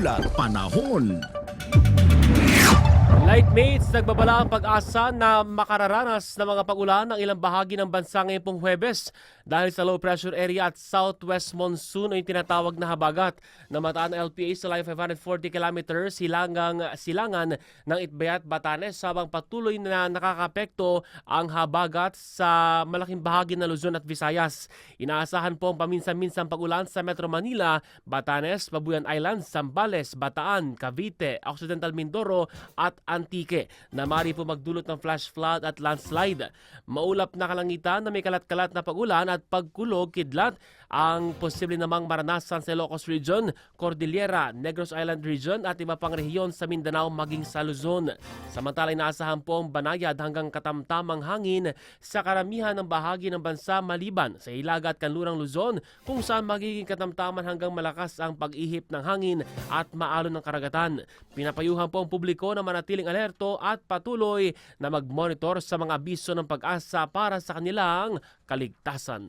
ulat panahon. Lightmates, nagbabala ang pag-asa na makararanas ng mga pag-ulan ng ilang bahagi ng bansa ngayong pong Huwebes dahil sa low pressure area at southwest monsoon o yung tinatawag na habagat. Namataan ng LPA sa layo 540 km silangan ng Itbayat, Batanes habang patuloy na nakakapekto ang habagat sa malaking bahagi ng Luzon at Visayas. Inaasahan po ang paminsan-minsang pag-ulan sa Metro Manila, Batanes, Babuyan Islands, Zambales, Bataan, Cavite, Occidental Mindoro at Antique na maaari po magdulot ng flash flood at landslide. Maulap na kalangitan na may kalat-kalat na pag-ulan at pagkulog kidlat ang posible namang maranasan sa Ilocos Region, Cordillera, Negros Island Region at iba pang rehiyon sa Mindanao maging sa Luzon. Samantala inaasahan po ang banayad hanggang katamtamang hangin sa karamihan ng bahagi ng bansa maliban sa Hilaga at Kanlurang Luzon kung saan magiging katamtaman hanggang malakas ang pag-ihip ng hangin at maalon ng karagatan. Pinapayuhan po ang publiko na manatiling alerto at patuloy na mag-monitor sa mga abiso ng pag-asa para sa kanilang kaligtasan.